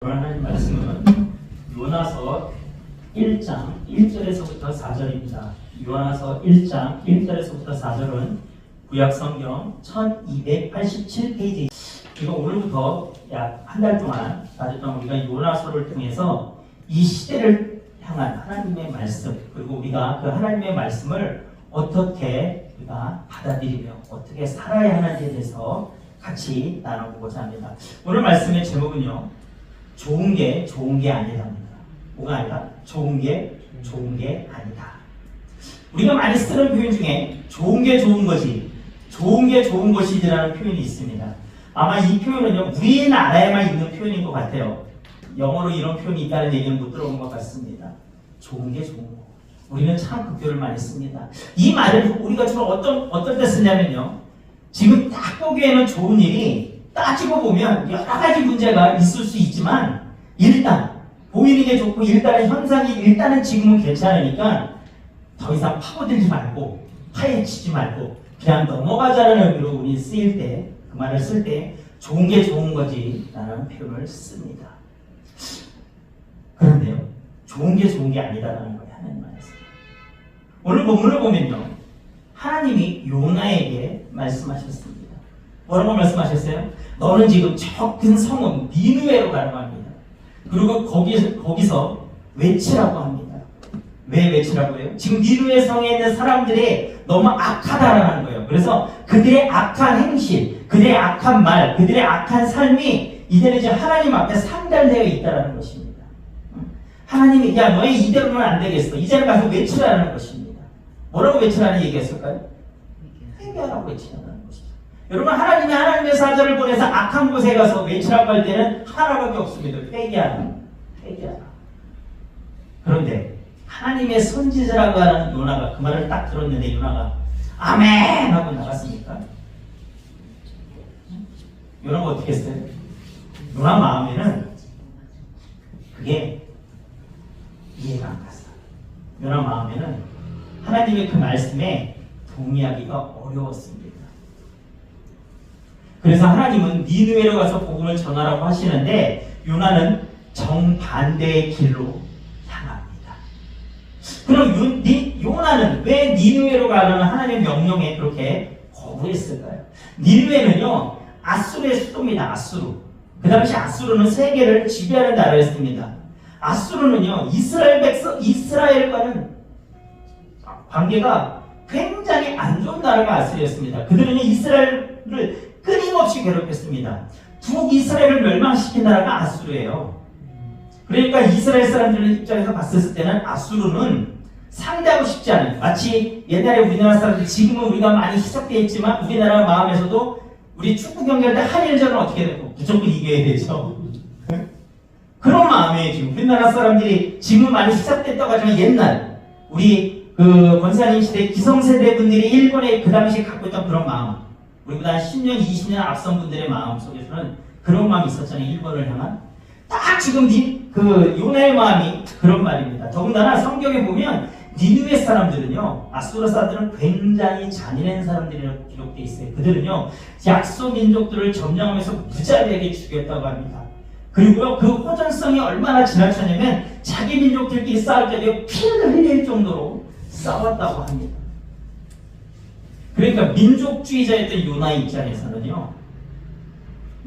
하나님 말씀은 요나서 1장 1절에서부터 4절입니다. 요나서 1장 1절에서부터 4절은 구약성경 1287페이지. 이거 오늘부터 약 한 달 동안 우리가 요나서를 통해서 이 시대를 향한 하나님의 말씀, 그리고 우리가 그 하나님의 말씀을 어떻게 우리가 받아들이며 어떻게 살아야 하는지에 대해서 같이 나눠보고자 합니다. 오늘 말씀의 제목은요, 좋은 게 아니랍니다. 뭐가 아니라 좋은 게 아니다. 우리가 많이 쓰는 표현 중에 좋은 게 좋은 거지, 좋은 게 좋은 것이지라는 표현이 있습니다. 아마 이 표현은요, 우리나라에만 있는 표현인 것 같아요. 영어로 이런 표현이 있다는 얘기는 못 들어본 것 같습니다. 좋은 게 좋은 거. 우리는 참 극표를 많이 씁니다. 이 말을 우리가 주로 어떤 때 쓰냐면요, 지금 딱 보기에는 좋은 일이 따지고 보면 여러 가지 문제가 있을 수 있지만 일단 보이는 게 좋고 일단은 현상이 일단은 지금은 괜찮으니까 더 이상 파고들지 말고 파헤치지 말고 그냥 넘어가자는 의미로 우리 쓰일 때, 그 말을 쓸 때 좋은 게 좋은 거지 라는 표현을 씁니다. 그런데요, 좋은 게 아니다라는 거예요. 하나님 말씀. 오늘 본문을 보면요, 하나님이 요나에게 말씀하셨습니다. 뭐라고 말씀하셨어요? 너는 지금 저 큰 성읍 니느웨로 가라고 합니다. 그리고 거기서 외치라고 합니다. 왜 외치라고 해요? 지금 니느웨 성에 있는 사람들이 너무 악하다라는 거예요. 그래서 그들의 악한 행실, 그들의 악한 말, 그들의 악한 삶이 이제는 이제 하나님 앞에 상달되어 있다라는 것입니다. 하나님이 야, 너희 이대로는 안 되겠어. 이제는 가서 외치라는 것입니다. 뭐라고 외치라는 얘기했을까요? 회개하라고 외치라는 것이죠. 여러분, 하나님이 하나님의 사자를 보내서 악한 곳에 가서 외치라고 할 때는 하나밖에 없습니다. 회개하라. 그런데 하나님의 선지자라고 하는 요나가 그 말을 딱 들었는데 요나가 아멘 하고 나갔습니까? 요나가 어떻게 했어요? 요나 마음에는 그게 이해가 안 갔어요. 요나 마음에는 하나님의 그 말씀에 동의하기가 어려웠습니다. 그래서 하나님은 니느웨로 가서 복음을 전하라고 하시는데 요나는 정반대의 길로 향합니다. 그럼 요나는 왜 니느웨로 가라는 하나님의 명령에 그렇게 거부했을까요? 니느웨는요, 아수르의 수도입니다. 아수르. 그 당시 아수르는 세계를 지배하는 나라였습니다. 아수르는요, 이스라엘과는 관계가 굉장히 안 좋은 나라가 아수르였습니다. 그들은요, 이스라엘을 끊임없이 괴롭혔습니다. 북이스라엘을 멸망시킨 나라가 아수르예요. 그러니까 이스라엘 사람들 입장에서 봤을 때는 아수르는 상대하고 싶지 않아요. 마치 옛날에 우리나라 사람들, 지금은 우리가 많이 희석되어 있지만 우리나라 마음에서도 우리 축구 경기할 때 한일전은 어떻게 되고 무조건 이겨야 되죠. 그런 마음이에요. 지금 우리나라 사람들이 지금 많이 희석됐다고 하지만 옛날 우리 그 권사님 시대 기성세대 분들이 일본에 그 당시에 갖고 있던 그런 마음, 우리보다 10년, 20년 앞선 분들의 마음 속에서는 그런 마음이 있었잖아요. 일본을 향한. 딱 지금 그 요나의 마음이 그런 말입니다. 더군다나 성경에 보면 니느웨 사람들은요, 아수르 사람들은 굉장히 잔인한 사람들이라고 기록되어 있어요. 그들은요, 약소 민족들을 점령하면서 무자비하게 죽였다고 합니다. 그리고요, 그 호전성이 얼마나 지나쳤냐면 자기 민족들끼리 싸울 때 피를 흘릴 정도로 싸웠다고 합니다. 그러니까 민족주의자였던 요나의 입장에서는요,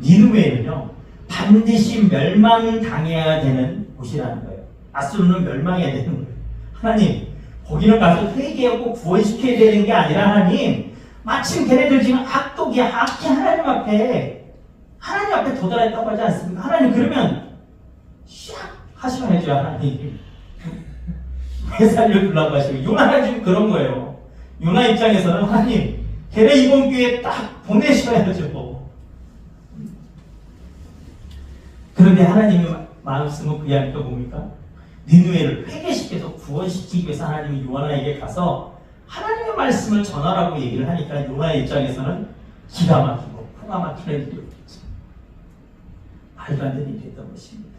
니느웨는요, 반드시 멸망당해야 되는 곳이라는 거예요. 아수르는 멸망해야 되는 거예요. 하나님, 거기는 가서 회개하고 구원시켜야 되는 게 아니라 하나님, 마침 걔네들 지금 악독이야. 악해. 하나님 앞에 도달했다고 하지 않습니까? 하나님, 그러면 샥 하셔야죠. 하나님. 왜 살려주려고 하시고. 요나는 지금 그런 거예요. 요나 입장에서는 하나님, 걔네 이번 기회에 딱 보내셔야죠. 그런데 하나님의 말씀은 그게 아닐까 봅니까? 니느웨를 회개시켜서 구원시키기 위해서 하나님이 요나에게 가서 하나님의 말씀을 전하라고 얘기를 하니까 요나의 입장에서는 기가 막히고 코가 막히는 일이었죠. 말도 안 되는 일이 됐던 것입니다.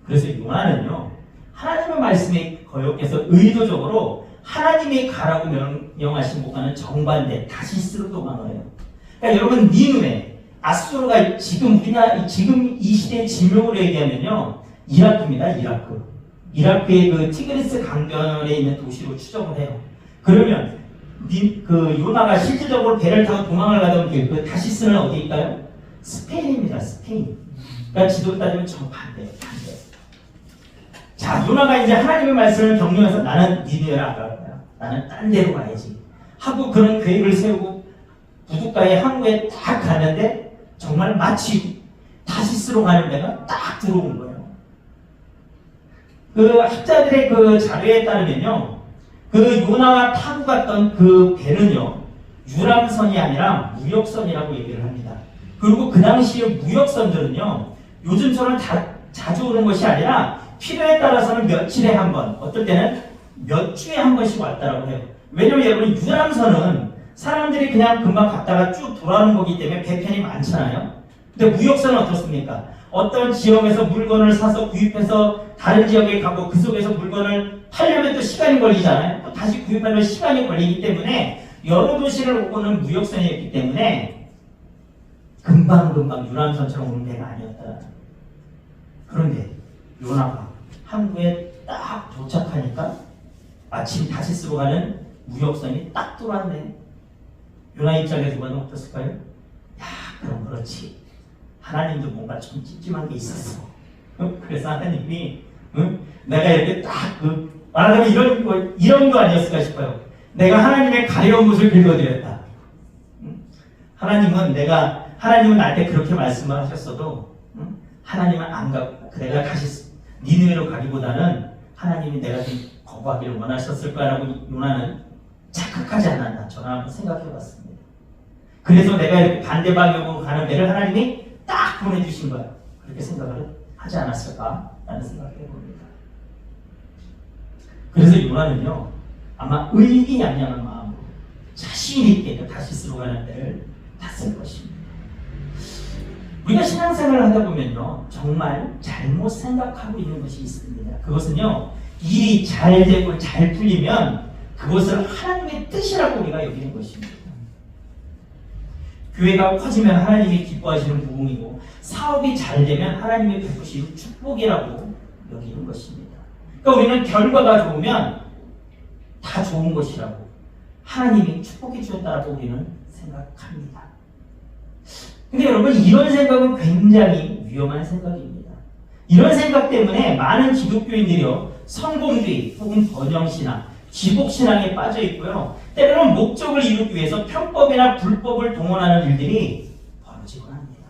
그래서 요나는요, 하나님의 말씀에 거역해서 의도적으로 하나님이 가라고 명령하신 곳과는 정반대 다시스로 도망을 해요. 그러니까 여러분, 니느웨 아수르가 지금 지금 이 시대의 지명으로 얘기하면요, 이라크입니다. 이라크의 그 티그리스 강변에 있는 도시로 추정을 해요. 그러면 그 요나가 실질적으로 배를 타고 도망을 가던 그 다시스는 어디일까요? 스페인입니다. 스페인. 그러니까 지도를 따지면 정반대. 자, 요나가 이제 하나님의 말씀을 경영해서 나는 니느웨를 안 갈 거야. 나는 딴 데로 가야지 하고 그런 계획을 세우고 부둣가의 항구에 딱 가는데 정말 마치 다시스로 가는 데가 딱 들어온 거예요. 그 학자들의 그 자료에 따르면요, 그 요나가 타고 갔던 그 배는요, 유람선이 아니라 무역선이라고 얘기를 합니다. 그리고 그 당시에 무역선들은요, 요즘처럼 자주 오는 것이 아니라 필요에 따라서는 며칠에 한 번, 어떨 때는 몇 주에 한 번씩 왔다라고 해요. 왜냐면 여러분, 유람선은 사람들이 그냥 금방 갔다가 쭉 돌아오는 거기 때문에 배편이 많잖아요. 근데 무역선은 어떻습니까? 어떤 지역에서 물건을 사서 구입해서 다른 지역에 가고 그 속에서 물건을 팔려면 또 시간이 걸리잖아요. 또 다시 구입하면 시간이 걸리기 때문에 여러 도시를 오는 무역선이었기 때문에 금방금방 유람선처럼 오는 데가 아니었다. 그런데 요나가 항구에 딱 도착하니까 마침 다시스로 가는 무역선이 딱 들어왔네. 요나 입장에서 보면 어땠을까요? 야, 그럼 그렇지. 하나님도 뭔가 좀 찝찝한 게 있었어. 그래서 하나님이 내가 이렇게 딱 말하자면 이런 거 아니었을까 싶어요. 내가 하나님의 가려운 곳을 긁어드렸다. 하나님은 나한테 그렇게 말씀을 하셨어도 하나님은 안 가고 내가 다시 니느웨로 가기보다는 하나님이 내가 좀 거부하기를 원하셨을 거라고 요나는 착각하지 않았나 저는 한번 생각해봤습니다. 그래서 내가 이렇게 반대 방향으로 가는 데를 하나님이 딱 보내주신 거야. 그렇게 생각을 하지 않았을까라는 생각을 해봅니다. 그래서 요나는요, 아마 의기양양한 마음으로 자신 있게 다시스로 가는 데를 탔을 것입니다. 우리가 신앙생활을 하다 보면요, 정말 잘못 생각하고 있는 것이 있습니다. 그것은요, 일이 잘 되고 잘 풀리면 그것을 하나님의 뜻이라고 우리가 여기는 것입니다. 교회가 커지면 하나님이 기뻐하시는 부흥이고 사업이 잘 되면 하나님의 베푸시는 축복이라고 여기는 것입니다. 그러니까 우리는 결과가 좋으면 다 좋은 것이라고 하나님이 축복해 주셨다고 우리는 생각합니다. 근데 여러분, 이런 생각은 굉장히 위험한 생각입니다. 이런 생각 때문에 많은 기독교인들이요, 성공주의 혹은 번영신앙, 기복신앙에 빠져 있고요, 때로는 목적을 이루기 위해서 편법이나 불법을 동원하는 일들이 벌어지곤 합니다.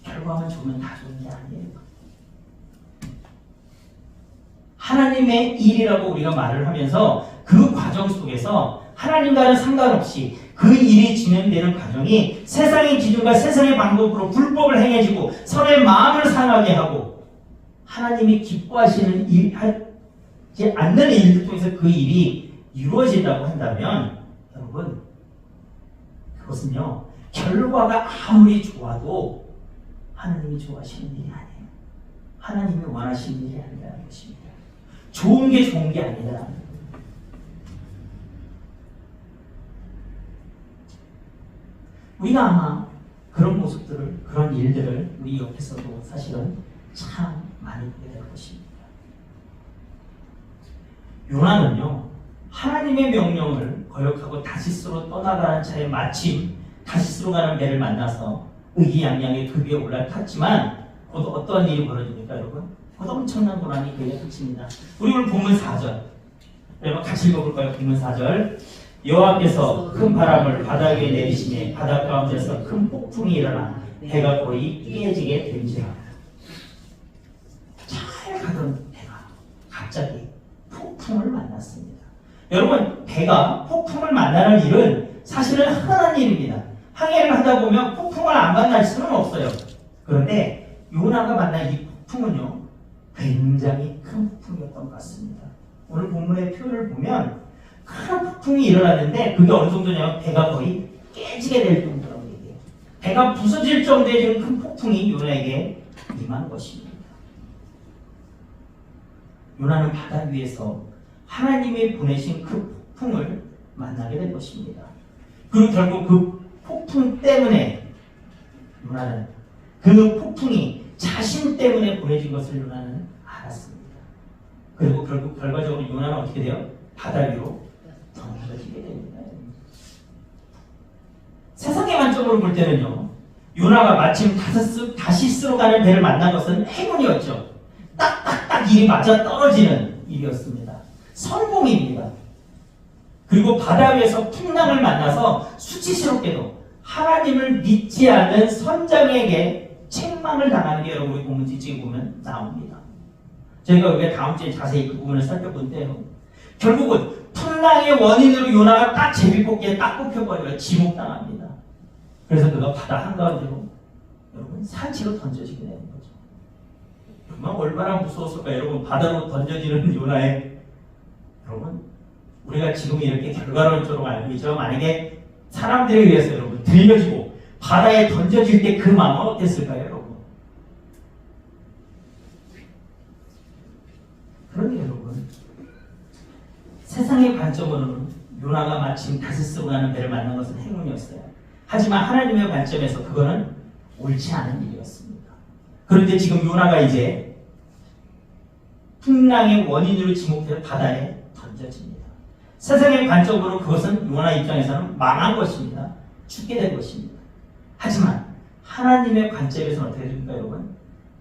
결과만 좋으면 다 좋은 게 아니에요. 하나님의 일이라고 우리가 말을 하면서 그 과정 속에서 하나님과는 상관없이 그 일이 진행되는 과정이 세상의 기준과 세상의 방법으로 불법을 행해지고 서로의 마음을 상하게 하고 하나님이 기뻐하시는 일, 하지 않는 일들 통해서 그 일이 이루어진다고 한다면 여러분, 그것은요, 결과가 아무리 좋아도 하나님이 좋아하시는 일이 아니에요. 하나님이 원하시는 일이 아니라는 것입니다. 좋은 게 좋은 게 아니라 우리가 아마 그런 모습들을, 그런 일들을 우리 옆에서도 사실은 참 많이 보게 될 것입니다. 요나는요, 하나님의 명령을 거역하고 다시스로 떠나가는 차에 마침 다시스로 가는 배를 만나서 의기양양의 그 위에 올라탔지만 곧 어떠한 일이 벌어집니까, 여러분? 곧 엄청난 고난이 그에게 닥칩니다. 우리 오늘 본문 4절, 여러분 같이 읽어볼까요? 본문 4절. 여호와께서 큰 바람을 바다 위에 내리시매 바다 가운데서 큰 폭풍이 일어나 배가 거의 깨지게 된지라. 잘 가던 배가 갑자기 폭풍을 만났습니다. 여러분, 배가 폭풍을 만나는 일은 사실은 흔한 일입니다. 항해를 하다 보면 폭풍을 안 만날 수는 없어요. 그런데 요나가 만난 이 폭풍은요, 굉장히 큰 폭풍이었던 것 같습니다. 오늘 본문의 표현을 보면 큰 폭풍이 일어났는데 그게 어느 정도냐면 배가 거의 깨지게 될 정도라고 얘기해요. 배가 부서질 정도의 지금 큰 폭풍이 요나에게 임한 것입니다. 요나는 바다 위에서 하나님이 보내신 그 폭풍을 만나게 된 것입니다. 그리고 결국 그 폭풍 때문에 요나는 그 폭풍이 자신 때문에 보내진 것을 요나는 알았습니다. 그리고 결국 결과적으로 요나는 어떻게 돼요? 바다 위로 던져지게 됩니다. 세상의 관점으로 볼 때는요, 요나가 마침 다시스로 가는 배를 만난 것은 행운이었죠. 딱딱딱 일이 맞아 떨어지는 일이었습니다. 성공입니다. 그리고 바다 위에서 풍랑을 만나서 수치스럽게도 하나님을 믿지 않은 선장에게 책망을 당하는 게 여러분이 본문 뒤쪽에 보면 나옵니다. 저희가 우리가 다음 주에 자세히 그 부분을 살펴본데요. 결국은 풍랑의 원인으로 요나가 딱 제비뽑기에 딱 꼽혀버려요. 지목당합니다. 그래서 그가 바다 한가운데로 여러분 산채로 던져지게 되는 거죠. 정말 얼마나 무서웠을까. 여러분 바다로 던져지는 요나의 여러분 우리가 지금 이렇게 결과론적으로 알고 있죠. 만약에 사람들에 의해서 여러분 들려지고 바다에 던져질 때 그 마음은 어땠을까요, 여러분? 그런데 여러분 세상의 관점으로는 요나가 마침 다시스로 가는 배를 만난 것은 행운이었어요. 하지만 하나님의 관점에서 그거는 옳지 않은 일이었습니다. 그런데 지금 요나가 이제 풍랑의 원인으로 지목된 바다에 던져집니다. 세상의 관점으로 그것은 요나 입장에서는 망한 것입니다. 죽게 된 것입니다. 하지만 하나님의 관점에서는 어떻게 됩니까, 여러분?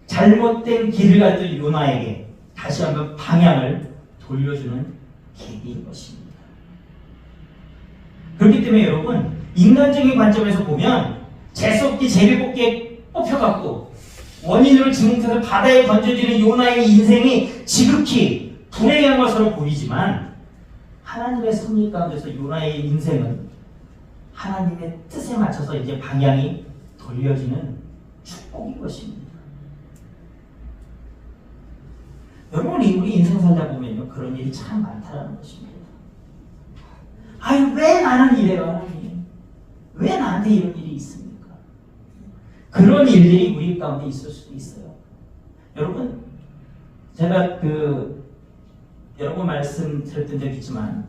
잘못된 길을 가던 요나에게 다시 한번 방향을 돌려주는 계기인 것입니다. 그렇기 때문에 여러분 인간적인 관점에서 보면 재수없게 제비뽑기에 뽑혀갖고 원인으로 지목해서 바다에 던져지는 요나의 인생이 지극히 불행한 것으로 보이지만 하나님의 섭리 가운데서 요나의 인생은 하나님의 뜻에 맞춰서 이제 방향이 돌려지는 축복인 것입니다. 여러분이 우리 인생 살다 보면요 그런 일이 참 많다는 것입니다. 아유 왜 나는 이래요 하나님? 왜 나한테 이런 일이 있습니까? 그런 일들이 우리 가운데 있을 수도 있어요. 여러분 제가 여러 번 말씀드렸던 적이 있지만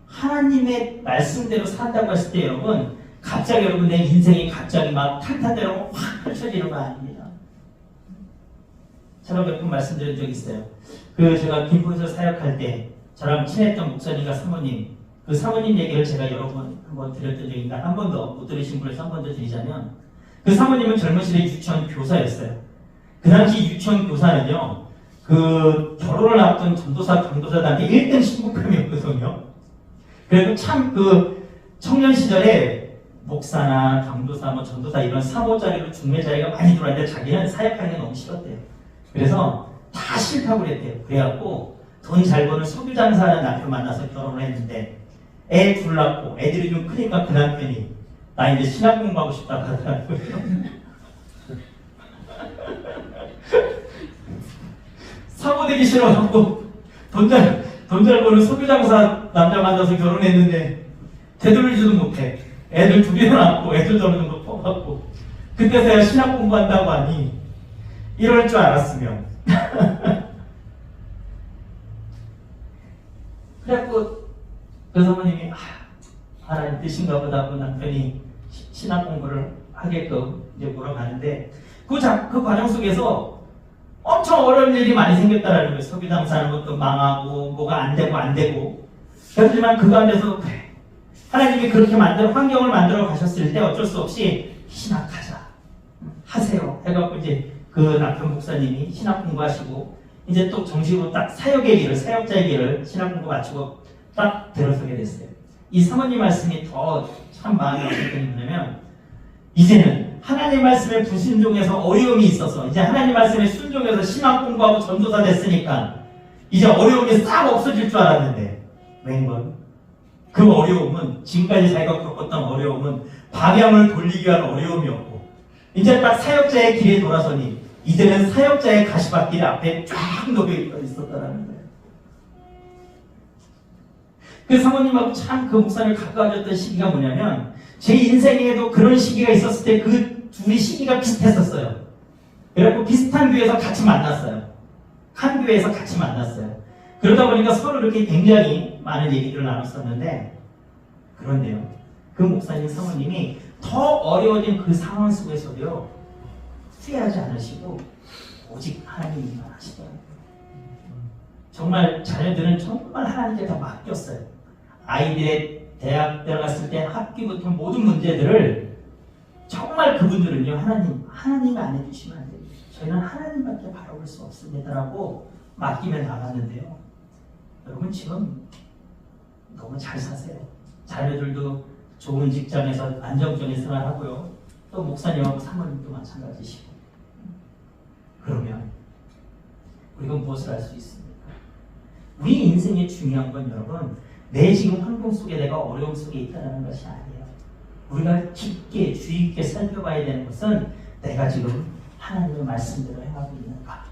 하나님의 말씀대로 산다고 했을 때 여러분 갑자기 여러분 내 인생이 갑자기 막 탄탄대로 확 펼쳐지는 거 아닙니다. 제가 몇 번 말씀드린 적이 있어요. 제가 김포에서 사역할 때 저랑 친했던 목사님과 사모님 그 사모님 얘기를 제가 여러 번 한번 드렸던 적이 있는데 한 번 더 못 들으신 분에서 한 번 더 드리자면 그 사모님은 젊은 시절에 유치원 교사였어요. 그 당시 유치원 교사는요 결혼을 앞둔 전도사 강도사단계 1등 신부감이었거든요. 그래도 참 청년 시절에 목사나 강도사, 전도사 이런 사모자리로 중매 자리가 많이 들어왔는데 자기는 사역하는 게 너무 싫었대요. 그래서 다 싫다고 그랬대요. 그래갖고 돈 잘 버는 석유장사하는 남편 만나서 결혼을 했는데 애 둘 낳고 애들이 좀 크니까 그 남편이 나 이제 신학 공부하고 싶다고 하더라고요. 사모되기 싫어갖고 돈 잘 버는 석유장사 남자 만나서 결혼했는데 되돌리지도 못해. 애들 둘이나 낳고 애들 어느 정도 퍼갖고 그때서야 신학 공부한다고 하니 이럴 줄 알았으면 그래갖고 그 사모님이 하나님 뜻인가 보다 하고 남편이 신학 공부를 하게끔 이제 물어가는데 그 과정 속에서 엄청 어려운 일이 많이 생겼다라는 거예요. 석유장사하는 것도 망하고 뭐가 안 되고 그렇지만 그 가운데서 하나님이 그렇게 환경을 만들어 가셨을 때 어쩔 수 없이 신학하자 하세요 해갖고 이제 그 남편 목사님이 신학 공부하시고 이제 또 정식으로 딱 사역자의 길을 신학 공부 마치고 딱 들어서게 됐어요. 이 사모님 말씀이 더 참 마음에 왔던 게 뭐냐면 이제는 하나님 말씀에 불순종해서 어려움이 있어서 이제 하나님 말씀에 순종해서 신학 공부하고 전도사 됐으니까 이제 어려움이 싹 없어질 줄 알았는데 웬걸 그 어려움은 지금까지 자기가 겪었던 어려움은 방향을 돌리기 위한 어려움이었고 이제 딱 사역자의 길에 돌아서니 이제는 사역자의 가시밭길 앞에 쫙 놓여 있었다는 거예요. 그 사모님하고 참 그 목사를 가까워졌던 시기가 뭐냐면 제 인생에도 그런 시기가 있었을 때 그 둘이 시기가 비슷했었어요. 그래갖고 비슷한 교회에서 같이 만났어요. 한 교회에서 같이 만났어요. 그러다 보니까 서로 이렇게 굉장히 많은 얘기들을 나눴었는데 그런데요. 그 목사님 사모님이 더 어려워진 그 상황 속에서도요 후회하지 않으시고 오직 하나님만 하시더라고요. 정말 자녀들은 정말 하나님께 다 맡겼어요. 아이들의 대학 들어갔을 때 학기부터 모든 문제들을 정말 그분들은요 하나님이 안 해주시면 안 됩니다. 저희는 하나님밖에 바라볼 수 없습니다라고 맡기며 나갔는데요. 여러분 지금 너무 잘 사세요. 자녀들도 좋은 직장에서 안정적인 생활하고요. 또 목사님하고 사모님도 마찬가지시고. 그러면 우리가 무엇을 할 수 있습니까? 우리 인생의 중요한 건 여러분 내 지금 환경 속에 내가 어려움 속에 있다는 것이 아니에요. 우리가 깊게 주의 깊게 살펴봐야 되는 것은 내가 지금 하나님의 말씀대로 행하고 있는가,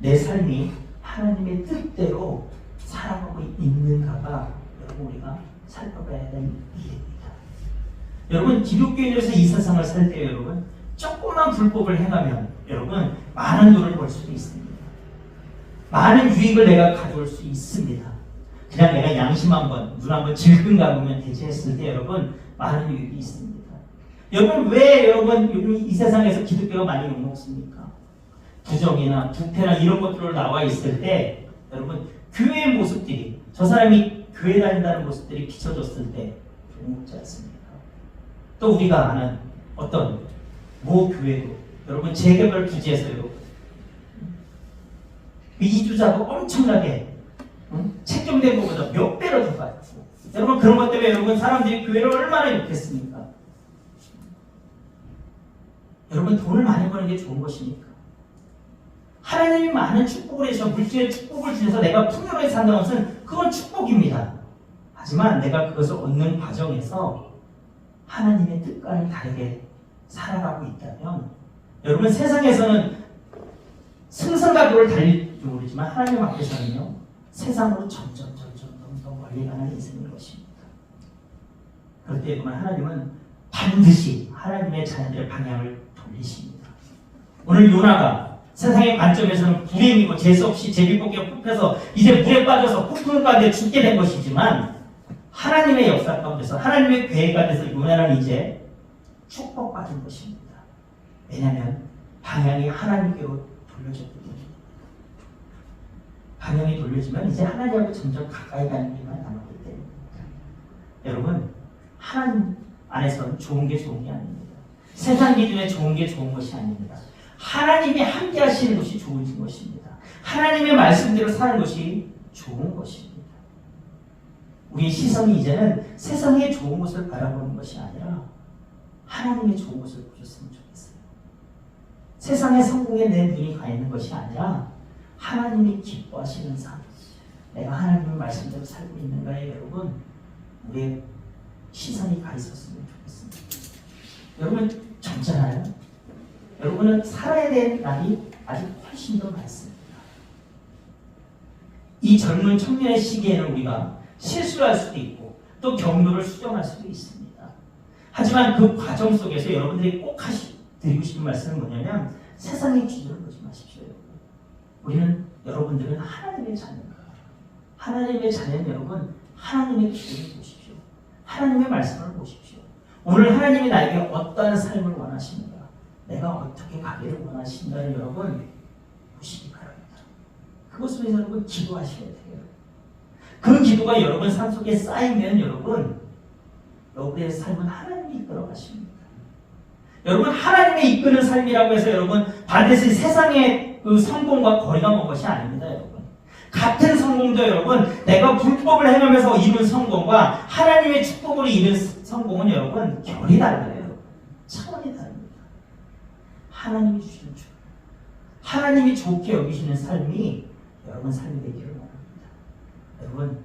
내 삶이 하나님의 뜻대로 살아가고 있는가가 여러분 우리가 살펴봐야 되는 일입니다. 여러분 기독교인으로서 이 세상을 살 때 여러분 조금만 불법을 행하면 여러분 많은 돈을 벌 수도 있습니다. 많은 유익을 내가 가져올 수 있습니다. 그냥 내가 양심 한번, 눈 한번 질끈 감으면 대체했을 때 여러분 많은 유익이 있습니다. 여러분 왜 여러분 이 세상에서 기독교가 많이 욕먹습니까? 부정이나 부패나 이런 것들로 나와 있을 때 여러분 교회의 모습들이 저 사람이 교회 다닌다는 모습들이 비춰졌을 때 욕먹지 않습니까? 또 우리가 아는 어떤 모 교회도 여러분 재개발 부지에서 여러분 이주자도 엄청나게 책정된 것보다 몇 배로 더 받고 여러분 그런 것 때문에 여러분 사람들이 교회를 얼마나 욕했습니까? 여러분 돈을 많이 버는 게 좋은 것입니까? 하나님이 많은 축복을 해주셔 물질의 축복을 주셔서 내가 풍요롭게 산다는 것은 그건 축복입니다. 하지만 내가 그것을 얻는 과정에서 하나님의 뜻과는 다르게 살아가고 있다면 여러분 세상에서는 승승과 도를 달릴지 모르지만 하나님 앞에서는요 세상으로 점점 더 멀리 가는 인생인 것입니다. 그럴 때 보면 하나님은 반드시 하나님의 자녀들의 방향을 돌리십니다. 오늘 요나가 세상의 관점에서는 불행이고 재수없이 제비뽑기에 뽑혀서 이제 물에 빠져서 폭풍 가운데 죽게 된 것이지만 하나님의 역사 가운데서 하나님의 계획 가운데서 요나는 이제 축복받은 것입니다. 왜냐하면 방향이 하나님께로 돌려졌거든요. 방향이 돌려지면 이제 하나님하고 점점 가까이 가는 길만 남았기 때문입니다. 여러분 하나님 안에서는 좋은 게 아닙니다. 세상 기준에 좋은 게 좋은 것이 아닙니다. 하나님이 함께 하시는 것이 좋은 것입니다. 하나님의 말씀대로 사는 것이 좋은 것입니다. 우리의 시선이 이제는 세상의 좋은 것을 바라보는 것이 아니라 하나님의 좋은 것을 보셨으면 좋겠어요. 세상의 성공에 내 눈이 가 있는 것이 아니라 하나님이 기뻐하시는 삶, 내가 하나님의 말씀대로 살고 있는가에 여러분 우리의 시선이 가 있었으면 좋겠습니다. 여러분 젊잖아요. 여러분은 살아야 될 날이 아직 훨씬 더 많습니다. 이 젊은 청년의 시기에는 우리가 실수를 할 수도 있고 또 경로를 수정할 수도 있습니다. 하지만 그 과정 속에서 여러분들이 꼭 드리고 싶은 말씀은 뭐냐면 세상의 기준을 보지 마십시오. 여러분들은 하나님의 자녀입니다. 하나님의 자녀는 여러분 하나님의 기준을 보십시오. 하나님의 말씀을 보십시오. 오늘 하나님이 나에게 어떠한 삶을 원하십니까? 내가 어떻게 가기를 원하신다는 여러분 보시기 바랍니다. 그것을 위해서 여러분 기도하셔야 돼요. 그 기도가 여러분 삶 속에 쌓이면 여러분의 삶은 하나님이 이끌어 가십니다. 여러분 하나님의 이끄는 삶이라고 해서 여러분 반드시 세상의 그 성공과 거리가 먼 것이 아닙니다. 여러분 같은 성공도 여러분 내가 불법을 행하면서 이룬 성공과 하나님의 축복으로 이룬 성공은 여러분 결이 달라요. 차원이 다릅니다. 하나님이 주시는 축복, 하나님이 좋게 여기시는 삶이 여러분 삶이 되기를 원합니다. 여러분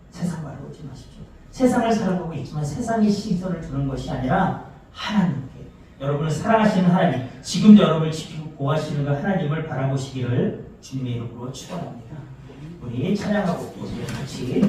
세상 바라보지 마십시오. 세상을 살아가고 있지만 세상의 시선을 두는 것이 아니라 하나님께 여러분을 사랑하시는 하나님, 지금도 여러분을 지키고 보호하시는 그 하나님을 바라보시기를 주님의 이름으로 축원합니다. 우리 찬양하고 우리 같이